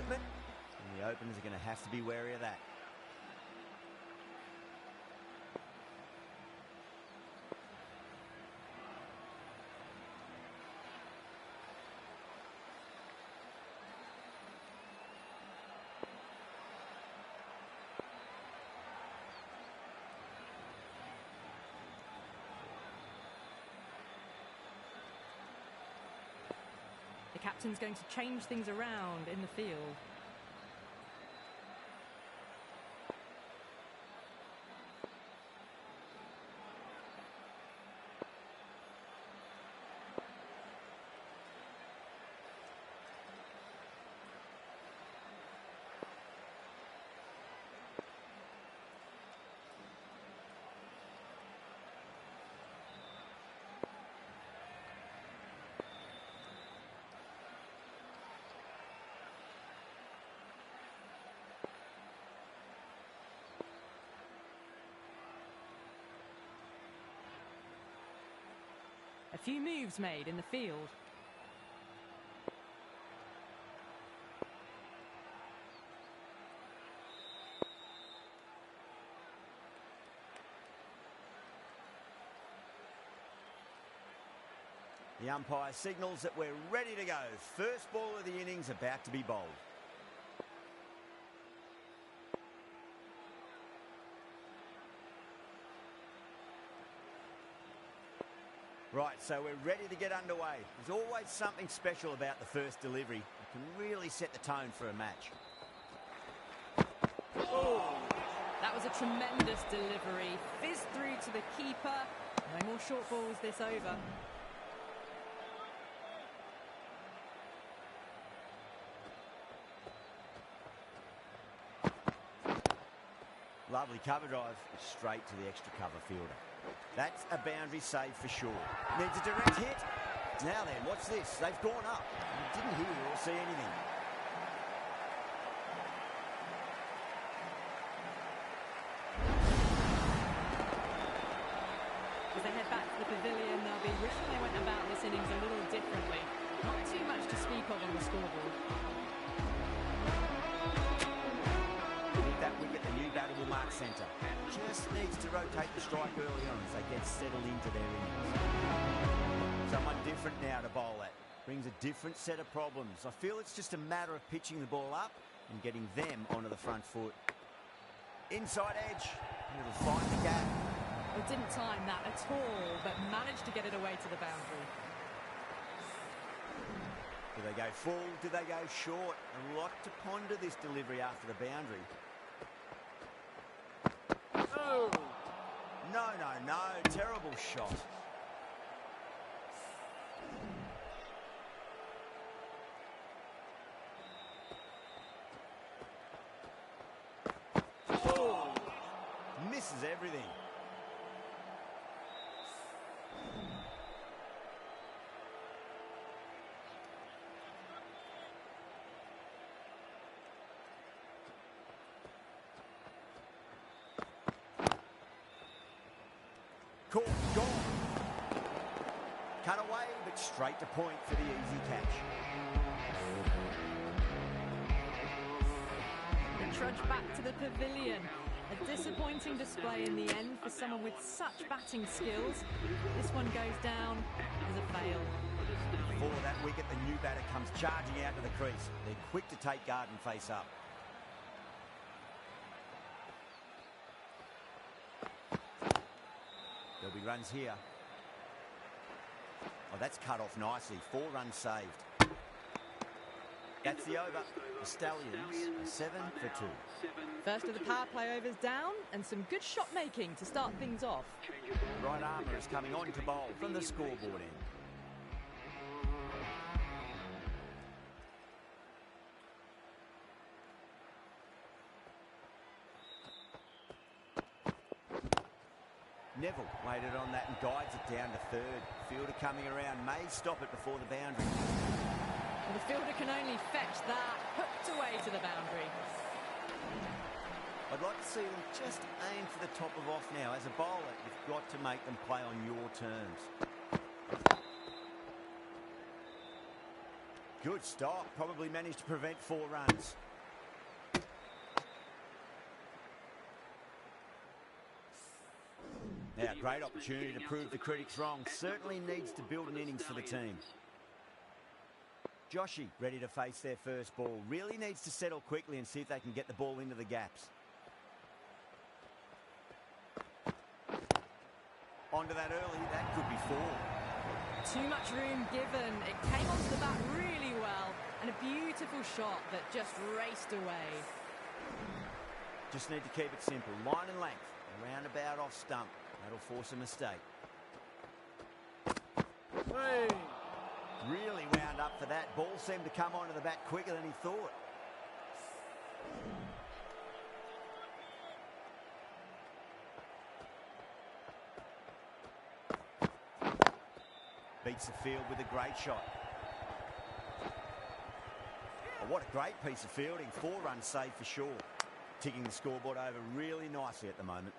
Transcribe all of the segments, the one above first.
movement, and the openers are going to have to be wary of that. The captain's going to change things around in the field. A few moves made in the field. The umpire signals that we're ready to go. First ball of the innings about to be bowled. Right, so we're ready to get underway. There's always something special about the first delivery. It can really set the tone for a match. Oh, that was a tremendous delivery. Fizzed through to the keeper. No more short balls this over. Lovely cover drive, straight to the extra cover fielder. That's a boundary save for sure. Needs a direct hit. Now then, watch this. They've gone up. You didn't hear or see anything. As they head back to the pavilion, they'll be wishing they went about this innings a little differently. Not too much to speak of on the scoreboard. That wicket, the new batter will mark centre. Just needs to rotate the strike early on as they get settled into their innings. Someone different now to bowl at. Brings a different set of problems. I feel it's just a matter of pitching the ball up and getting them onto the front foot. Inside edge. It'll find the gap. Well, didn't time that at all, but managed to get it away to the boundary. Do they go full? Do they go short? A lot to ponder this delivery after the boundary. Oh! No. Terrible shot. Oh! Misses everything. Caught, gone. Cut away, but straight to point for the easy catch. They trudge back to the pavilion. A disappointing display in the end for someone with such batting skills. This one goes down as a fail. For that wicket, the new batter comes charging out to the crease. They're quick to take guard and face up. There'll be runs here. Oh, that's cut off nicely. 4 runs saved. That's the over. The Stallions are 7 for 2. First of the power play overs down, and some good shot making to start things off. Right armour is coming on to bowl from the scoreboard end. Neville waited on that and guides it down to third. Fielder coming around, may stop it before the boundary. Well, the fielder can only fetch that, hooked away to the boundary. I'd like to see them just aim for the top of off now. As a bowler, you've got to make them play on your terms. Good stop. Probably managed to prevent 4 runs. Now, great opportunity to prove the critics wrong. Certainly needs to build an innings for the team. Joshy ready to face their first ball. Really needs to settle quickly and see if they can get the ball into the gaps. Onto that early. That could be 4. Too much room given. It came onto the bat really well. And a beautiful shot that just raced away. Just need to keep it simple. Line and length. Around about off stump. That'll force a mistake. Hey. Really wound up for that. Ball seemed to come onto the bat quicker than he thought. Beats the field with a great shot. Oh, what a great piece of fielding. 4 runs saved for sure. Ticking the scoreboard over really nicely at the moment.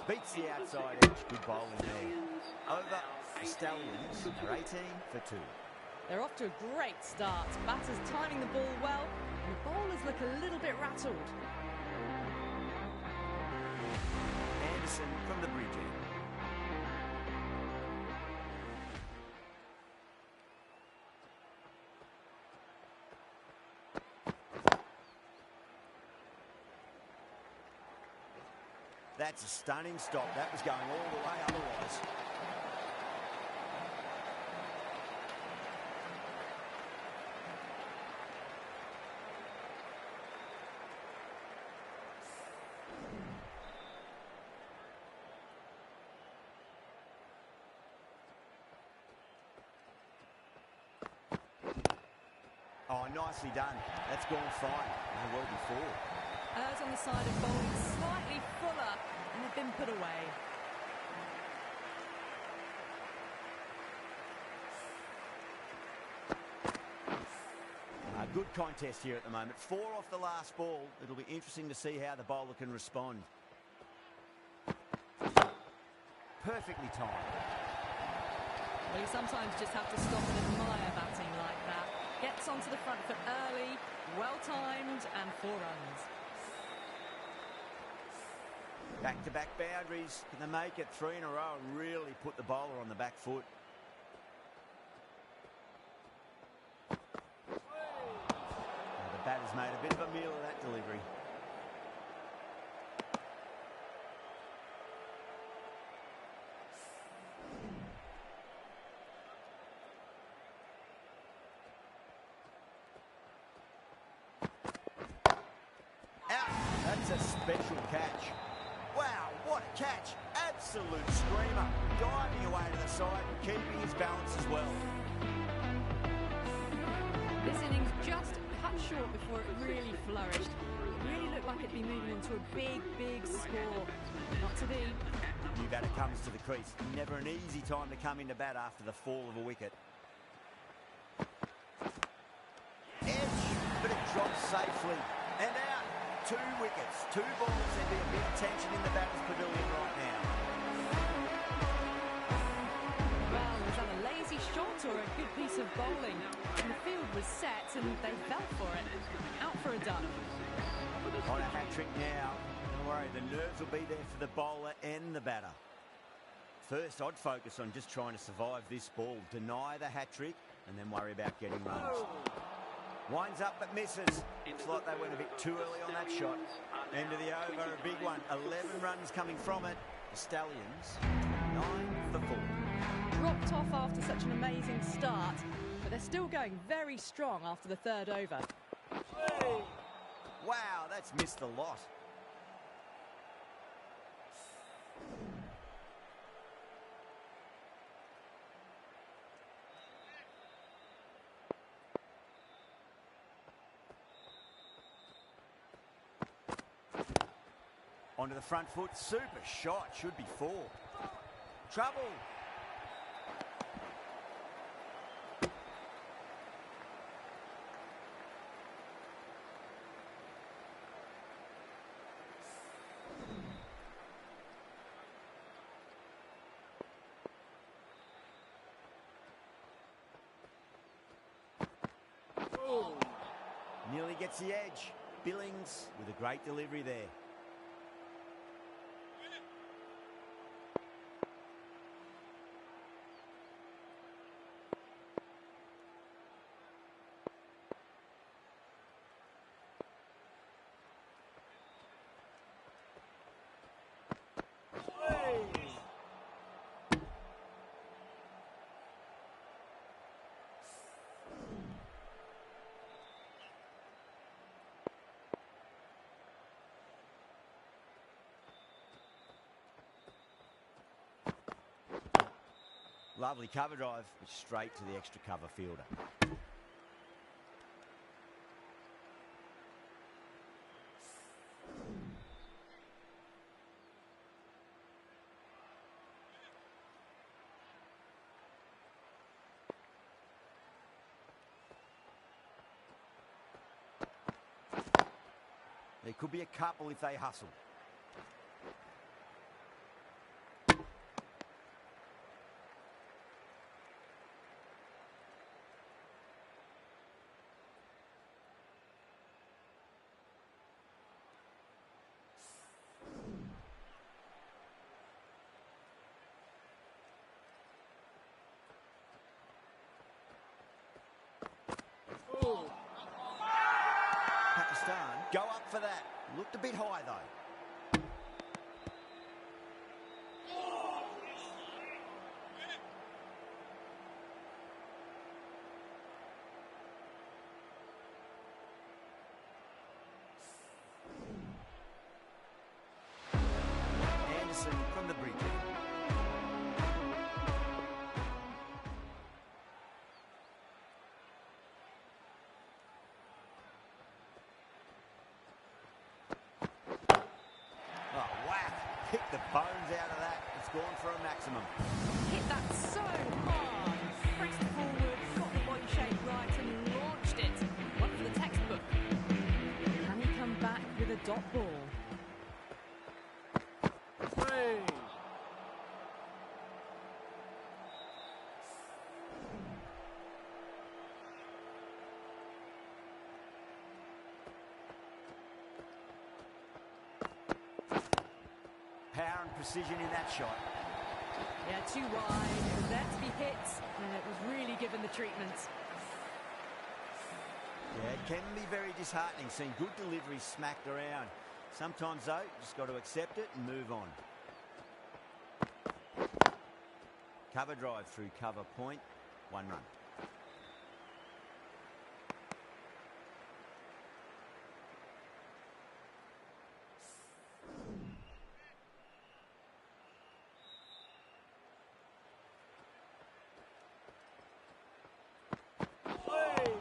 Beats the outside edge. Good bowling there. Over. The Stallions are 18 for 2. They're off to a great start. Batters timing the ball well, and the bowlers look a little bit rattled. Anderson from the bridge end. That's a stunning stop. That was going all the way otherwise. Oh, nicely done. That's gone fine. No well before. Errs on the side of bowling slightly fuller, and they've been put away. A good contest here at the moment. 4 off the last ball. It'll be interesting to see how the bowler can respond. Perfectly timed. Well, you sometimes just have to stop and admire batting like that. Gets onto the front foot early, well-timed, and 4 runs. Back-to-back boundaries. Can they make it 3 in a row and really put the bowler on the back foot? Now the batter's made a bit of a meal of that delivery. That's a special catch. Wow, what a catch. Absolute screamer. Diving away to the side and keeping his balance as well. This innings just cut short before it really flourished. It really looked like it'd be moving on to a big, big score. Not to be. New batter comes to the crease. Never an easy time to come into bat after the fall of a wicket. Edge, but it drops safely. And out. 2 wickets, 2 balls. There'd be a bit of tension in the batter's pavilion right now. Well, was that a lazy shot or a good piece of bowling? And the field was set and they fell for it. Out for a duck. On a hat-trick now. Don't worry, the nerves will be there for the bowler and the batter. First, I'd focus on just trying to survive this ball. Deny the hat-trick and then worry about getting runs. Winds up but misses. Looks like they went a bit too early on that shot. End of the over, a big one. 11 runs coming from it. The Stallions, 9 for 4. Dropped off after such an amazing start, but they're still going very strong after the 3rd over. Hey. Wow, that's missed a lot. Onto the front foot, super shot, should be 4. Trouble. Oh. Nearly gets the edge. Billings with a great delivery there. Lovely cover drive, but straight to the extra cover fielder. There could be a couple if they hustle. Oh. Pakistan go up for that. Looked a bit high though. Anderson from the bridge. Oh, whack. Pick the bones out of that. It's gone for a maximum. Hit that so hard. Pressed forward, got the body shape right and launched it. One for the textbook. Can he come back with a dot ball? Hey. Power and precision in that shot. Yeah, too wide. It was there to be hit, and it was really given the treatment. Yeah, it can be very disheartening seeing good deliveries smacked around. Sometimes, though, you just got to accept it and move on. Cover drive through cover point, 1 run. Hey.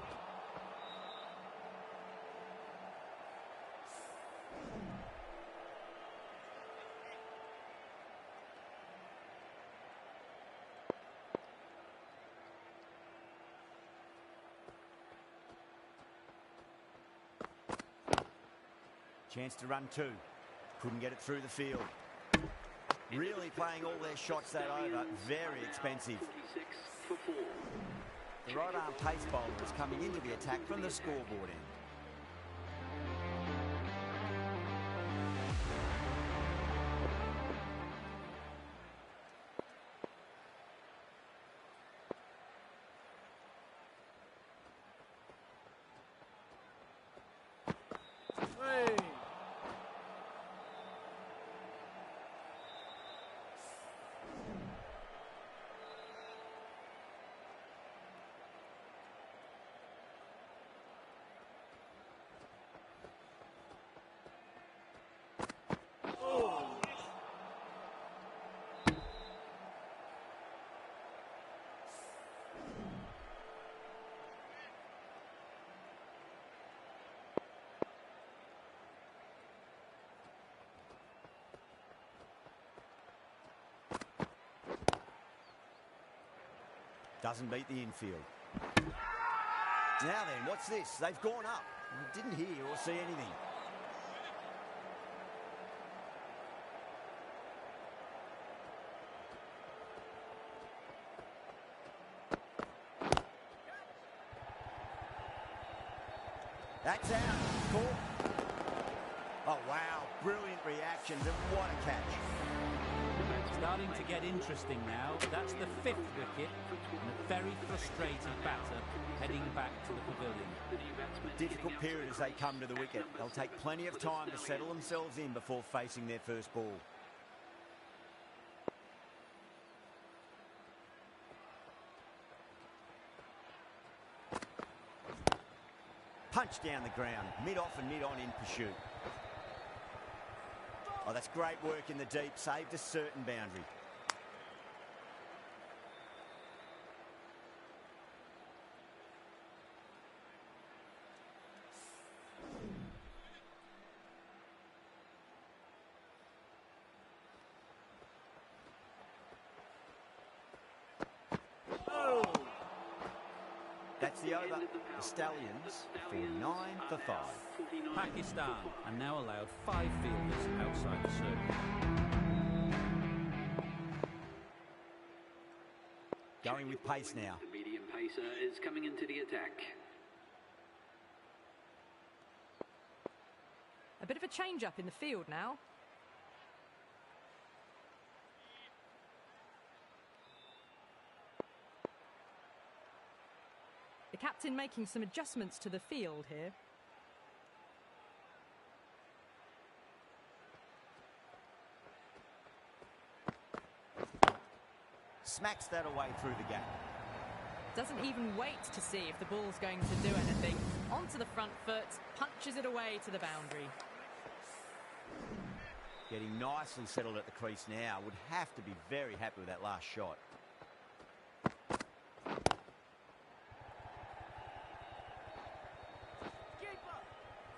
Chance to run 2. Couldn't get it through the field. Really playing all their shots that over. Very expensive. 46 for 4. The right arm pace bowler is coming into the attack from the scoreboard end. Hey. Oh. Doesn't beat the infield. Now then, what's this? They've gone up. Didn't hear or see anything. That's out. Caught. Oh, wow. Brilliant reactions and what a catch. Starting to get interesting now. That's the 5th wicket and a very frustrated batter heading back to the pavilion. Difficult period as they come to the wicket. They'll take plenty of time to settle themselves in before facing their first ball. Punch down the ground, mid-off and mid-on in pursuit. Oh, that's great work in the deep, saved a certain boundary. That's the over. The Stallions for 9 for 5. Pakistan are now allowed 5 fielders outside the circle. Going with pace now. The medium pacer is coming into the attack. A bit of a change-up in the field now. The captain making some adjustments to the field here. Smacks that away through the gap. Doesn't even wait to see if the ball's going to do anything. Onto the front foot, punches it away to the boundary. Getting nicely settled at the crease now. Would have to be very happy with that last shot.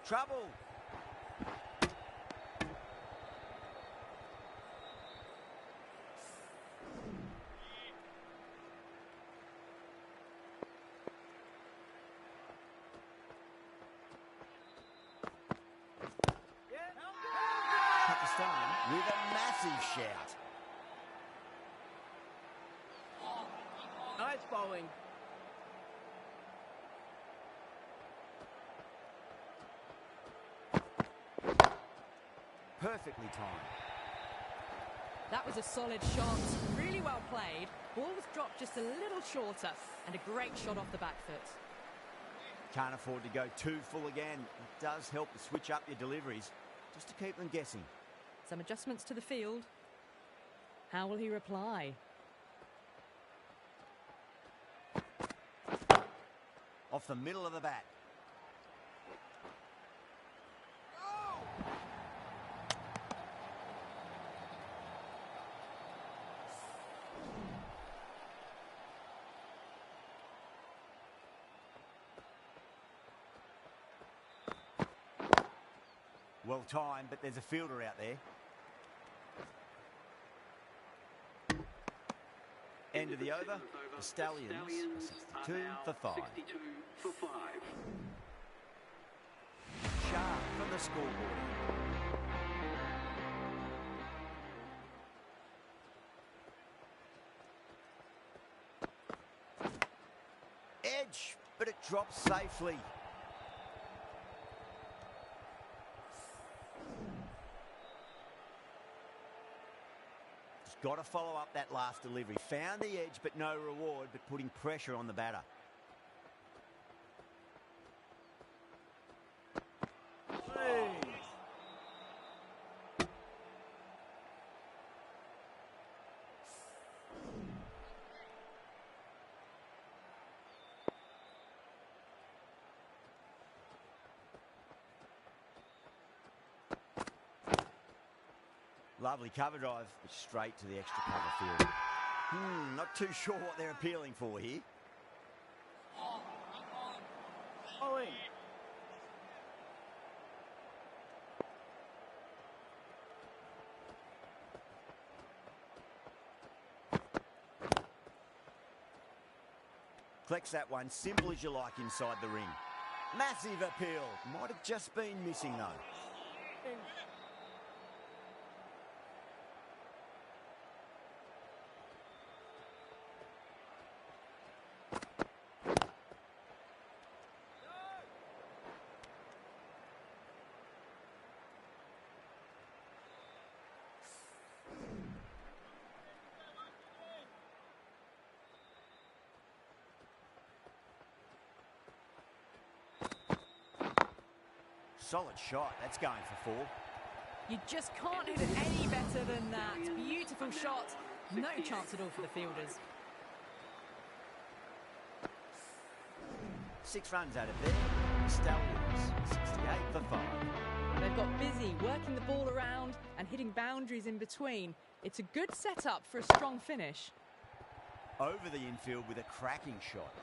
Trouble. Pakistan with a massive shout. Nice bowling. Perfectly timed. That was a solid shot, really well played. Ball was dropped just a little shorter and a great shot off the back foot. Can't afford to go too full again. It does help to switch up your deliveries just to keep them guessing. Some adjustments to the field. How will he reply? Off the middle of the bat. Well timed, but there's a fielder out there. End of the over. The Stallions are 62 for 5. 62 for 5. Sharp from the scoreboard. Edge, but it drops safely. Got to follow up that last delivery. Found the edge, but no reward, but putting pressure on the batter. Hey. Lovely cover drive, but straight to the extra cover field. Not too sure what they're appealing for here. Bowling. Collects that one, simple as you like inside the ring. Massive appeal. Might have just been missing though. Solid shot. That's going for 4. You just can't hit it any better than that. Beautiful shot. No chance at all for the fielders. 6 runs out of there. Stallions, 68 for 5. They've got busy working the ball around and hitting boundaries in between. It's a good setup for a strong finish. Over the infield with a cracking shot.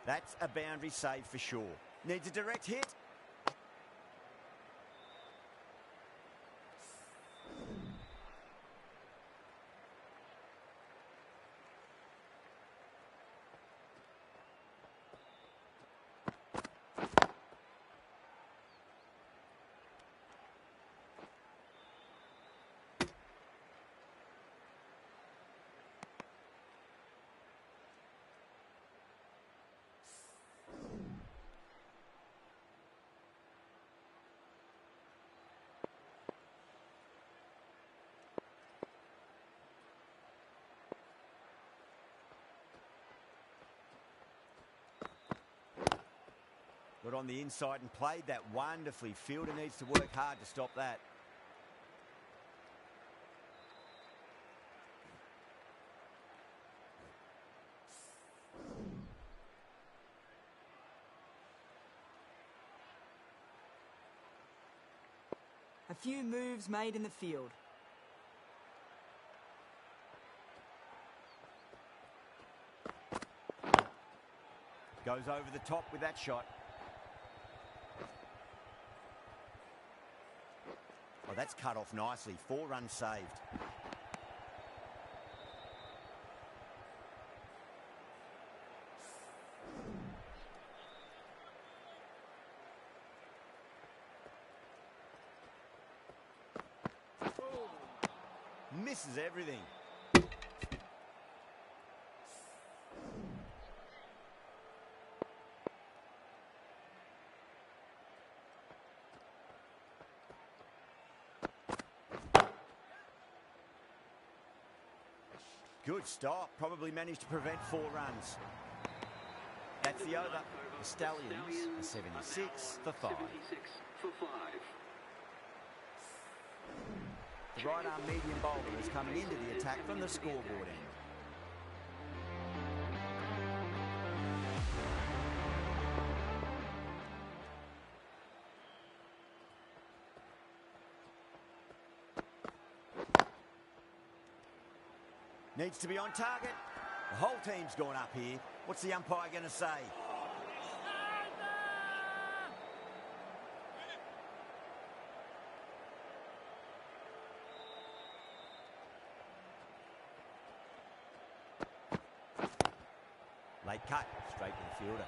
That's a boundary save for sure. Needs a direct hit. Got on the inside and played that wonderfully. Fielder needs to work hard to stop that. A few moves made in the field. Goes over the top with that shot. Oh, that's cut off nicely. 4 runs saved. Misses everything. Good stop. Probably managed to prevent 4 runs. That's the over. The Stallions are 76 for 5. 76 for 5. The right arm medium bowler is coming into the attack from the scoreboard end. Needs to be on target. The whole team's gone up here. What's the umpire going to say? Late cut, straight to the fielder.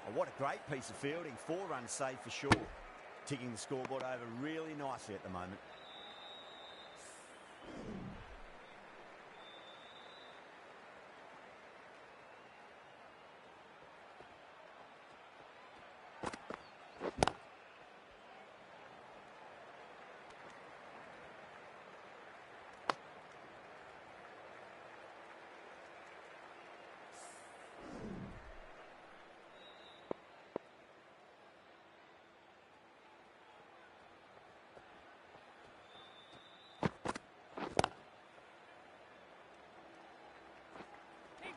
Oh, what a great piece of fielding. 4 runs saved for sure. Ticking the scoreboard over really nicely at the moment.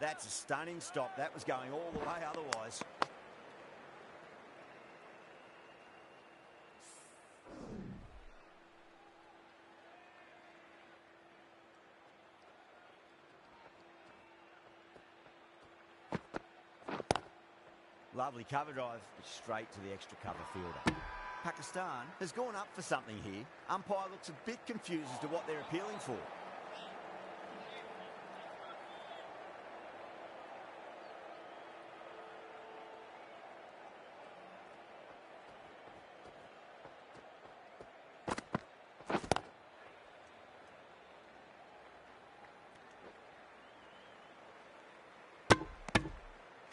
That's a stunning stop. That was going all the way otherwise. Lovely cover drive, straight to the extra cover fielder. Pakistan has gone up for something here. Umpire looks a bit confused as to what they're appealing for.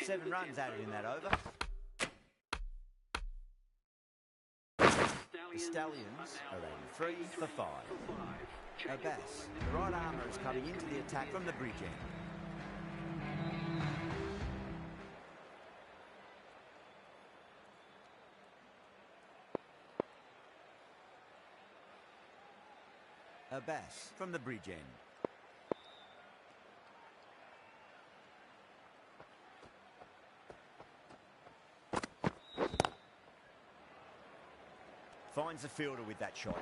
Seven runs added in that over. The Stallions are 83 for 5. Abbas, the right armour, is coming into the attack from the bridge end. Abbas from the bridge end. Finds the fielder with that shot.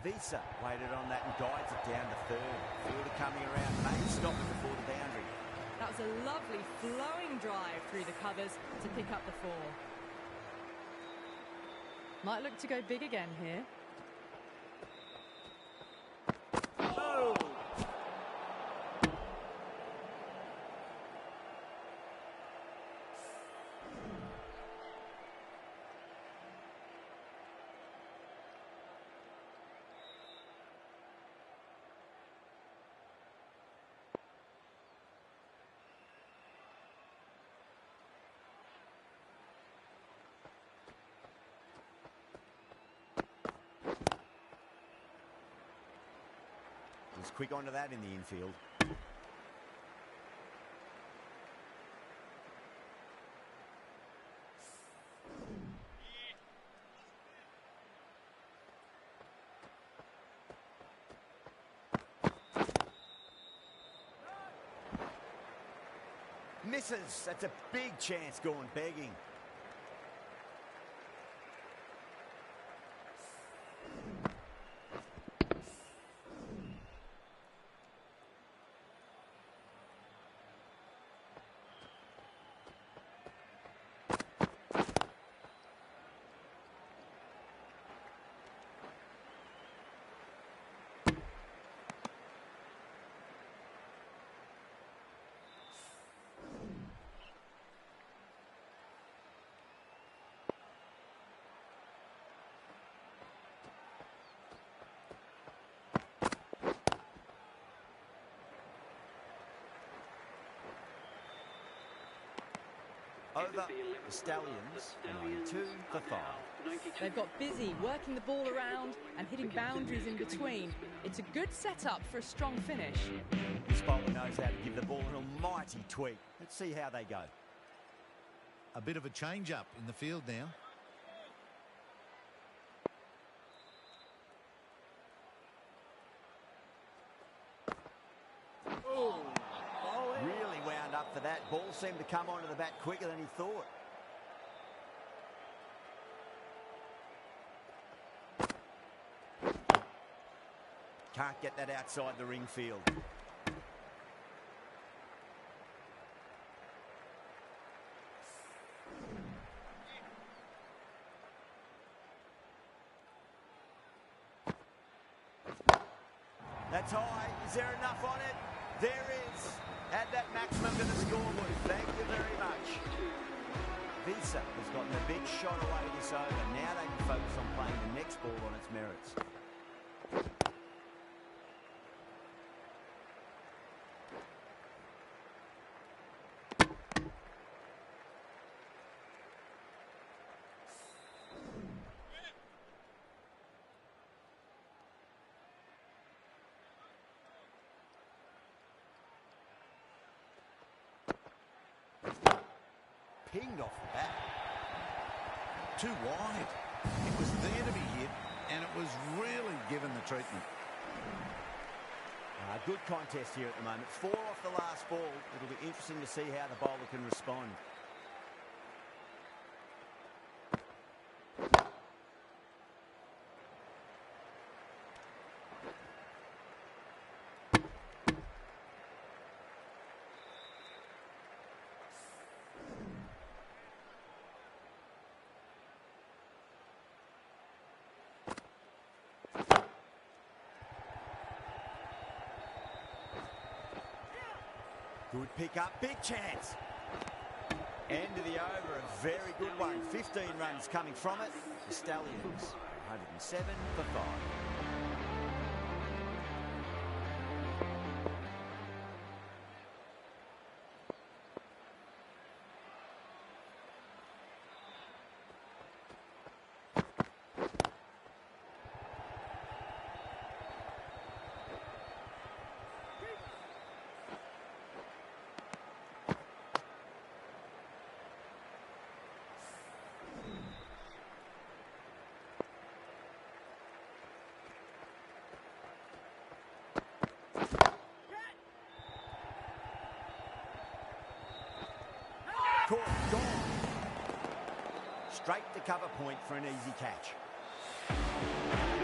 Visa waited on that and guides it down to third. Fielder coming around, may stop it before the boundary. That was a lovely flowing drive through the covers to pick up the 4. Might look to go big again here. Oh! Was quick onto that in the infield. Misses. That's a big chance going begging. Over the Stallions, 9-2 for 5. They've got busy working the ball around and hitting boundaries in between. It's a good setup for a strong finish. This bowler knows how to give the ball an almighty tweak. Let's see how they go. A bit of a change-up in the field now. Oh! Bowling. Really wound up for that. Ball seemed to come onto the bat quicker than he thought. Can't get that outside the ring field. That's high. Is there enough on it? There is. Add that maximum to the scoreboard. Thank you very much. Visa has gotten a big shot away this over. Now they can focus on playing the next ball on its merits. Pinged off the bat. Too wide. It was there to be hit, and it was really given the treatment. Good contest here at the moment. 4 off the last ball. It'll be interesting to see how the bowler can respond. Good pick up, big chance. End of the over, a very good one. 15 runs coming from it. The Stallions, 107 for 5. caught, gone. Straight to cover point for an easy catch.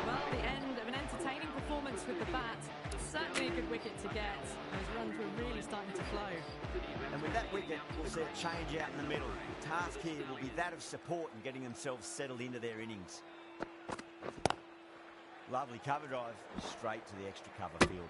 Well, the end of an entertaining performance with the bat. Certainly a good wicket to get. Those runs were really starting to flow. And with that wicket, we'll see a change out in the middle. The task here will be that of support and getting themselves settled into their innings. Lovely cover drive, straight to the extra cover fielder.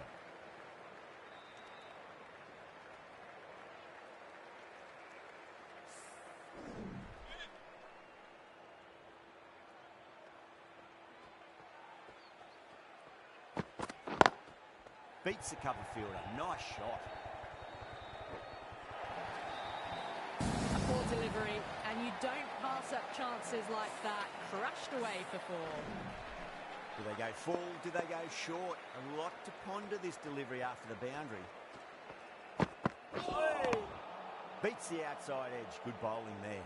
Beats the cover fielder. Nice shot. A poor delivery, and you don't pass up chances like that. Crushed away for 4. Do they go full? Do they go short? A lot to ponder this delivery after the boundary. Beats the outside edge. Good bowling there.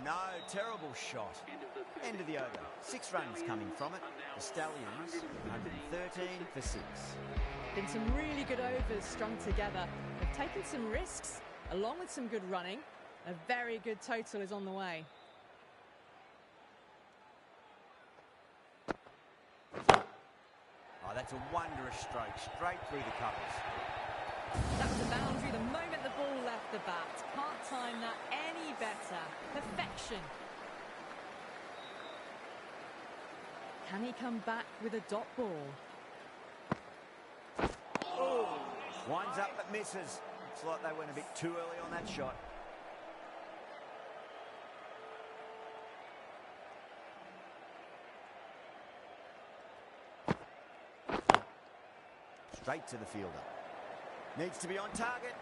No. Terrible shot. End of the over. 6 runs coming from it. The Stallions, 113 for 6. Been some really good overs strung together. They've taken some risks, along with some good running. A very good total is on the way. Oh, that's a wondrous stroke. Straight through the covers. That was a boundary the moment the ball left the bat. Can't time that any better. Perfection. Can he come back with a dot ball? Winds up but misses. Looks like they went a bit too early on that shot. Straight to the fielder. Needs to be on target.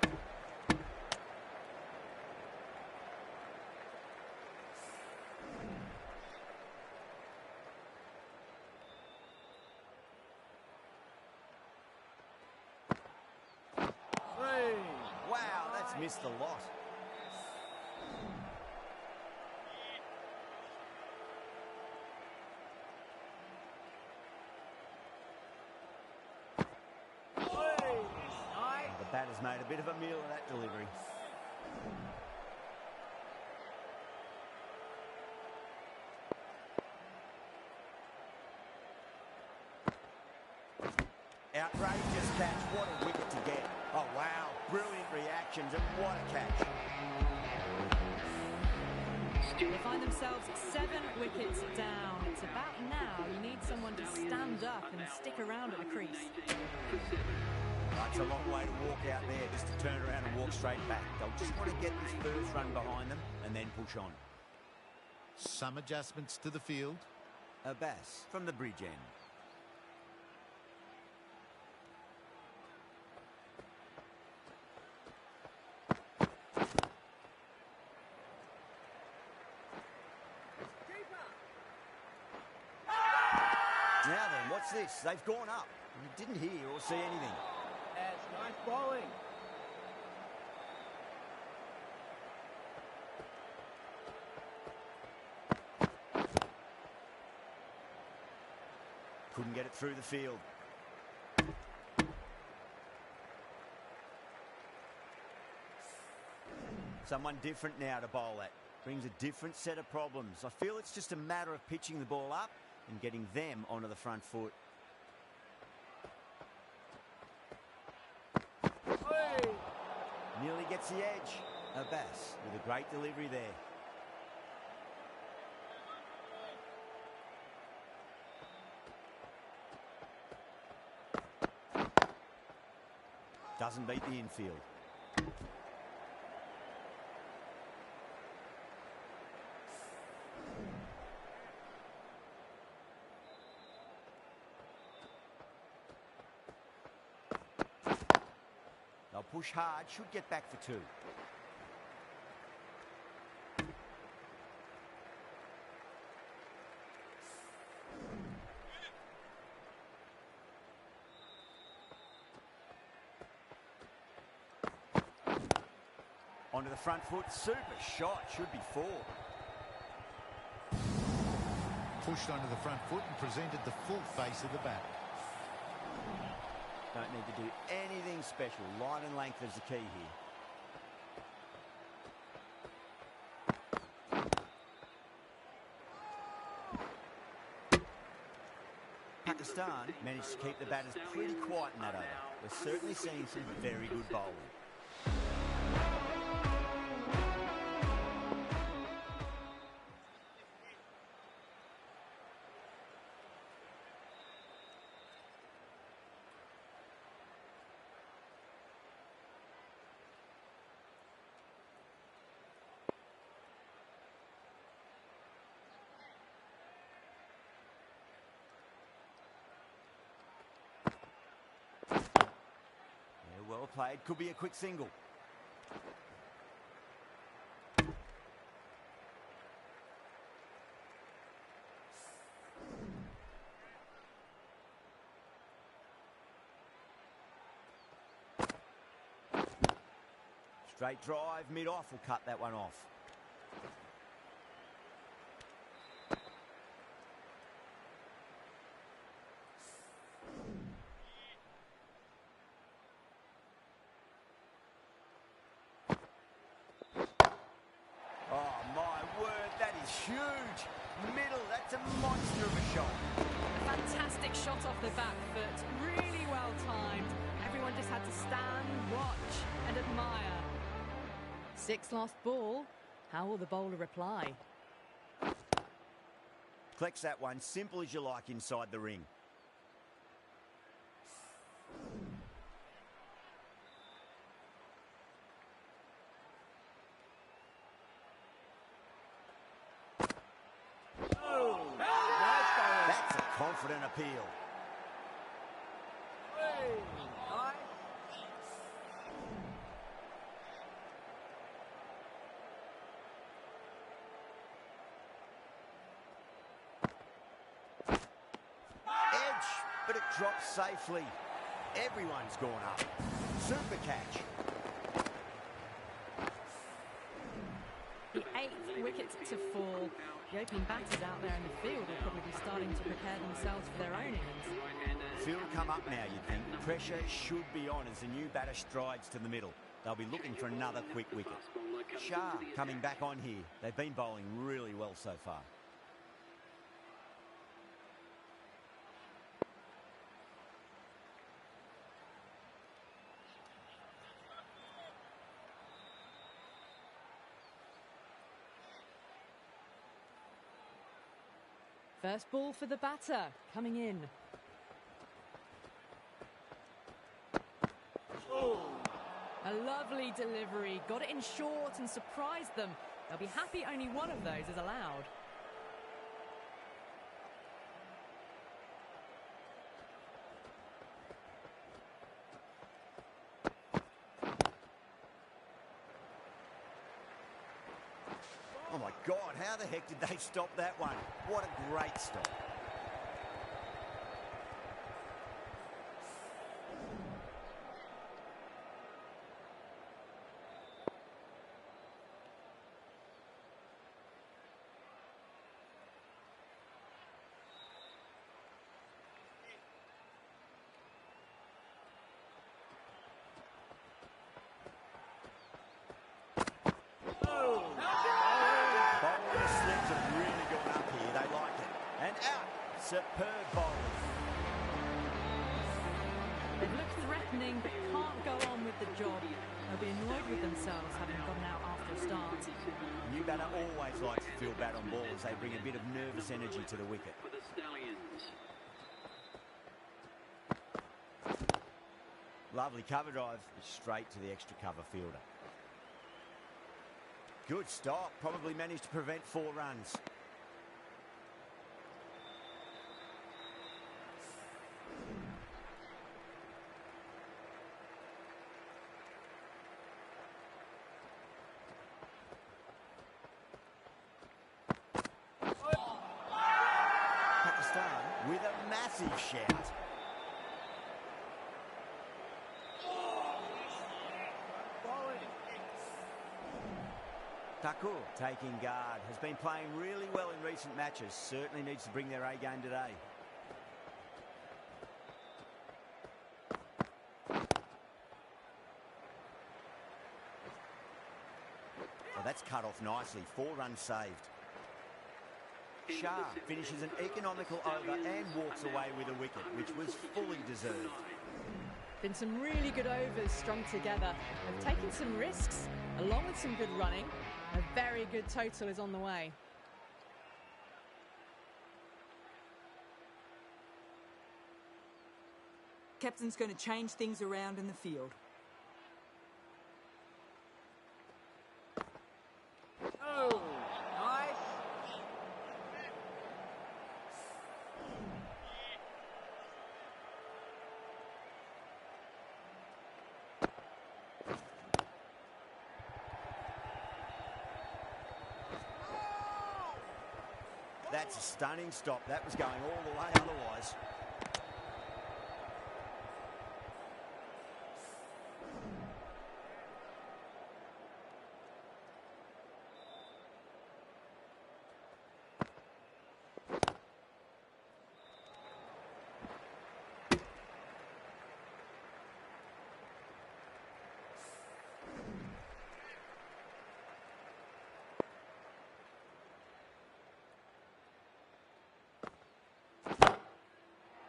Wow, that's missed a lot. The batter's made a bit of a meal of that delivery. Outrageous catch. What a wicket to get. Oh, wow. Brilliant reactions and what a catch. They find themselves 7 wickets down. It's about now you need someone to stand up and stick around at the crease. It's a long way to walk out there just to turn around and walk straight back. They'll just want to get this first run behind them and then push on. Some adjustments to the field. Abbas from the bridge end. Now then, what's this? They've gone up. You didn't hear or see anything. That's nice bowling. Couldn't get it through the field. Someone different now to bowl at. Brings a different set of problems. I feel it's just a matter of pitching the ball up and getting them onto the front foot. Nearly gets the edge. Abbas with a great delivery there. Doesn't beat the infield. They'll push hard, should get back for 2. Onto the front foot, super shot, should be 4. pushed onto the front foot and presented the full face of the bat. Don't need to do anything special. Line and length is the key here. Pakistan managed to keep the batters pretty quiet in that over. We're certainly seeing some very good bowling. Well played. Could be a quick single. Straight drive, mid-off will cut that one off. Huge. Middle, that's a monster of a shot. A fantastic shot off the back foot, really well timed. Everyone just had to stand, watch and admire. 6 last ball. How will the bowler reply? Collects that one, simple as you like inside the ring. That's a confident appeal. Edge, but it drops safely. Everyone's gone up. Super catch. The 8th wicket to fall. The opening batters out there in the field will probably be starting to prepare themselves for their own innings. Field come up now, you'd think. Pressure should be on as the new batter strides to the middle. They'll be looking for another quick wicket. Shah coming back on here. They've been bowling really well so far. First ball for the batter, coming in. A lovely delivery, got it in short and surprised them. They'll be happy only one of those is allowed. Oh my God, how the heck did they stop that one? What a great stop. Superb bowling. They look threatening but can't go on with the job. They'll be annoyed with themselves having gotten out after a start. New batter always likes to feel bad on ball as they bring a bit of nervous energy to the wicket. Lovely cover drive, straight to the extra cover fielder. Good stop, probably managed to prevent 4 runs. With a massive shout. Taku taking guard. Has been playing really well in recent matches. Certainly needs to bring their A game today. Well, that's cut off nicely. 4 runs saved. Shah finishes an economical over and walks away with a wicket, which was fully deserved. Been some really good overs strung together. They've taken some risks, along with some good running. A very good total is on the way. Captain's going to change things around in the field. Oh, nice. That's a stunning stop. That was going all the way otherwise.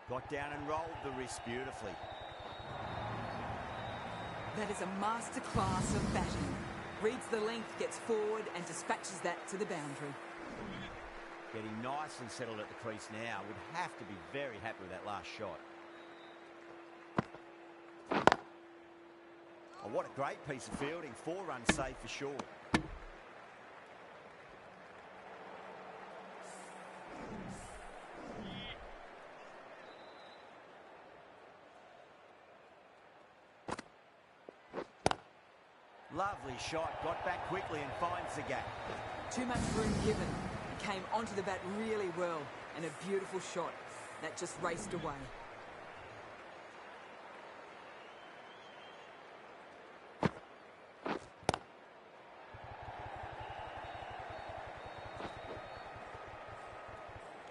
Got down and rolled the wrist beautifully. That is a masterclass of batting. Reads the length, gets forward and dispatches that to the boundary. Getting nicely settled at the crease now. Would have to be very happy with that last shot. Oh, what a great piece of fielding. 4 runs safe for sure. Lovely shot, got back quickly and finds the gap. Too much room given. He came onto the bat really well, and a beautiful shot. That just raced away.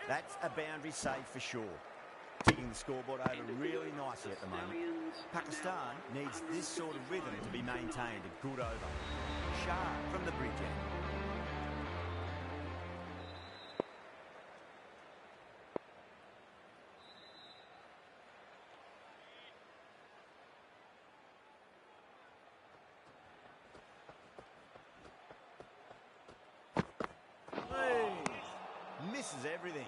That's a boundary save for sure. Ticking the scoreboard over really nicely at the moment. Pakistan needs this sort of rhythm to be maintained. A good over. Shah from the bridge end. Misses everything.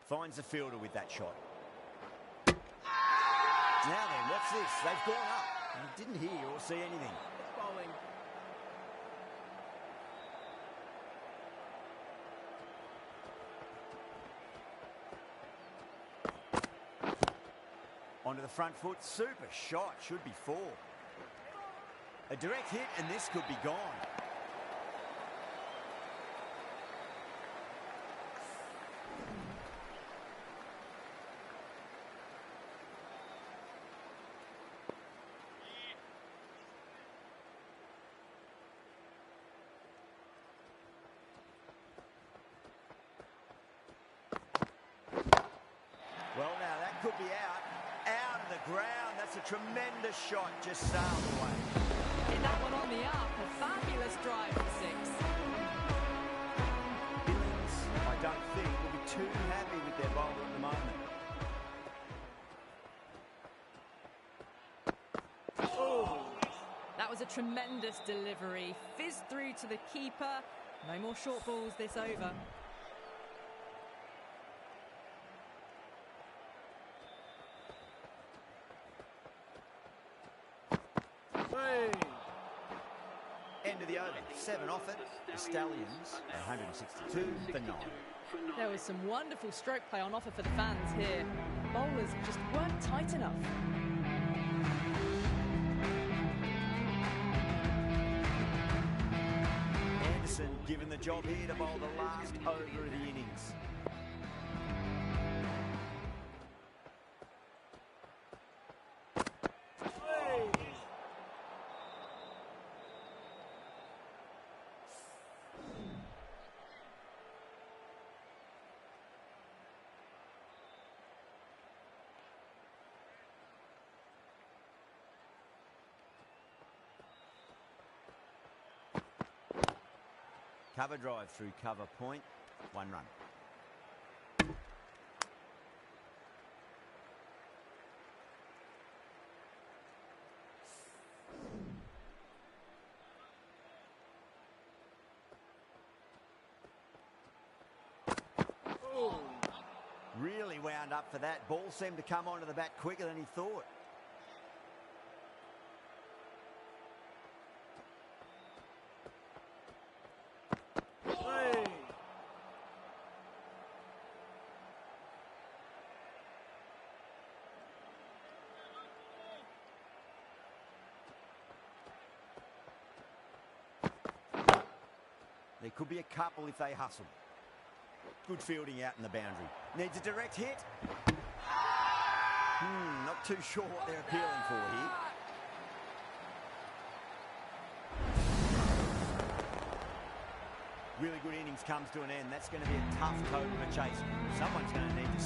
Finds the fielder with that shot. Now then, what's this? They've gone up. He didn't hear or see anything. It's bowling. Onto the front foot. Super shot. Should be 4. A direct hit and this could be gone. Well, now that could be out of the ground. That's a tremendous shot, just sailed away. Hit that one on the up, a fabulous drive for 6. Billings, I don't think, will be too happy with their bowler at the moment. Oh, that was a tremendous delivery. Fizzed through to the keeper. No more short balls this over. End of the over. 7 off it. The Stallions, 162 for 9. There was some wonderful stroke play on offer for the fans here. Bowlers just weren't tight enough. Anderson given the job here to bowl the last over of the innings. Cover drive through cover point, 1 run. Really wound up for that. Ball seemed to come onto the bat quicker than he thought. There could be a couple if they hustle. Good fielding out in the boundary. Needs a direct hit. Not too sure what they're appealing for here. Really good innings comes to an end. That's going to be a tough total to chase. Someone's going to need to